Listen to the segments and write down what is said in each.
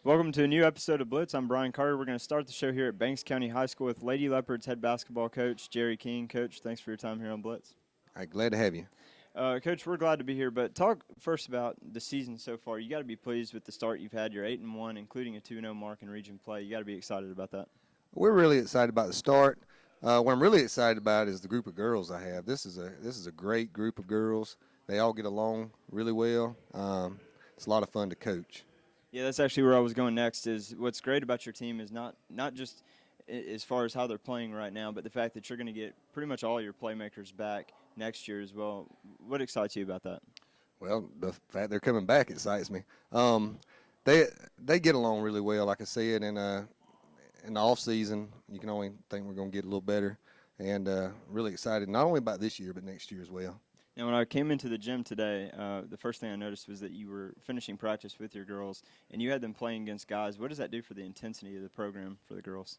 Welcome to a new episode of Blitz. I'm Brian Carter. We're going to start the show here at Banks County High School with Lady Leopards head basketball coach Jerry King. Coach, thanks for your time here on Blitz. All right, glad to have you. Coach, we're glad to be here, but talk first about the season so far. You got to be pleased with the start you've had. You're 8-1, including a 2-0 mark in region play. You got to be excited about that. We're really excited about the start. What I'm really excited about is the group of girls I have. This is a great group of girls. They all get along really well. It's a lot of fun to coach. Yeah, that's actually where I was going next. Is what's great about your team is not just as far as how they're playing right now, but the fact that you're going to get pretty much all your playmakers back next year as well. What excites you about that? Well, the fact they're coming back excites me. They get along really well, like I said, and in the off season, you can only think we're going to get a little better, and really excited not only about this year but next year as well. Now, when I came into the gym today, the first thing I noticed was that you were finishing practice with your girls, and you had them playing against guys. What does that do for the intensity of the program for the girls?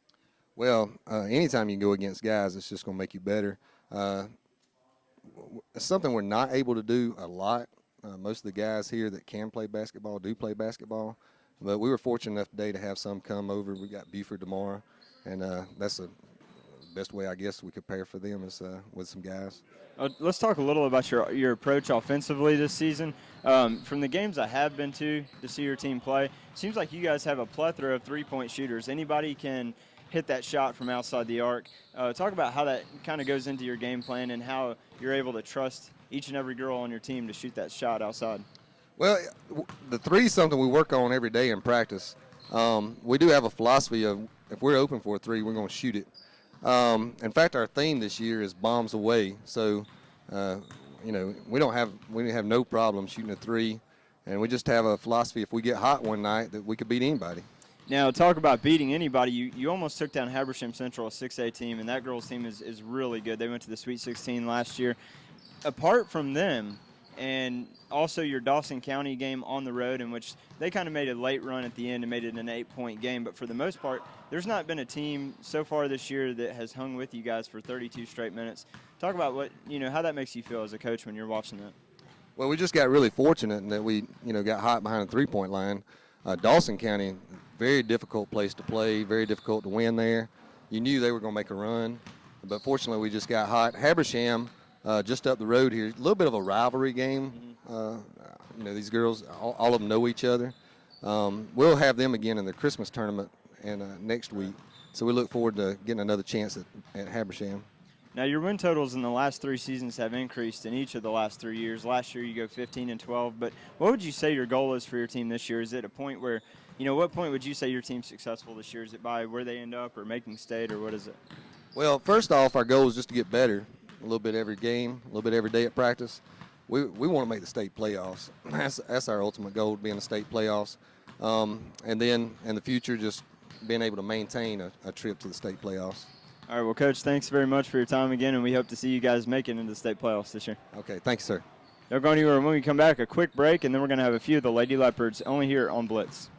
Well, anytime you can go against guys, it's just going to make you better. It's something we're not able to do a lot. Most of the guys here that can play basketball do play basketball, but we were fortunate enough today to have some come over. We got Buford tomorrow, and that's the best way I guess we could prepare for them is with some guys. Let's talk a little about your approach offensively this season. From the games I have been to see your team play, it seems like you guys have a plethora of three-point shooters. Anybody can hit that shot from outside the arc. Talk about how that kind of goes into your game plan and how you're able to trust each and every girl on your team to shoot that shot outside. Well, the three is something we work on every day in practice. We do have a philosophy of if we're open for a three, we're going to shoot it. In fact, our theme this year is bombs away. So, we have no problem shooting a three, and we just have a philosophy if we get hot one night that we could beat anybody. Now, talk about beating anybody. You almost took down Habersham Central, a 6A team, and that girls' team is really good. They went to the Sweet 16 last year. Apart from them, and also your Dawson County game on the road in which they kind of made a late run at the end and made it an 8-point game. But for the most part, there's not been a team so far this year that has hung with you guys for 32 straight minutes. Talk about how that makes you feel as a coach when you're watching that. Well, we just got really fortunate in that we, got hot behind the three-point line. Dawson County, very difficult place to play, very difficult to win there. You knew they were going to make a run, but fortunately we just got hot. Habersham, just up the road here, a little bit of a rivalry game. These girls, all of them know each other. We'll have them again in the Christmas tournament next week, so we look forward to getting another chance at Habersham. Now, your win totals in the last three seasons have increased in each of the last 3 years. Last year you go 15-12, but what would you say your goal is for your team this year? Is it a point where, what point would you say your team's successful this year? Is it by where they end up or making state, or what is it? Well, first off, our goal is just to get better a little bit every game, a little bit every day at practice. We want to make the state playoffs. That's our ultimate goal, to be in the state playoffs. And then in the future, just being able to maintain a trip to the state playoffs. All right, well, Coach, thanks very much for your time again, and we hope to see you guys make it into the state playoffs this year. Okay, thanks, sir. Don't go anywhere. When we come back, a quick break, and then we're going to have a few of the Lady Leopards only here on Blitz.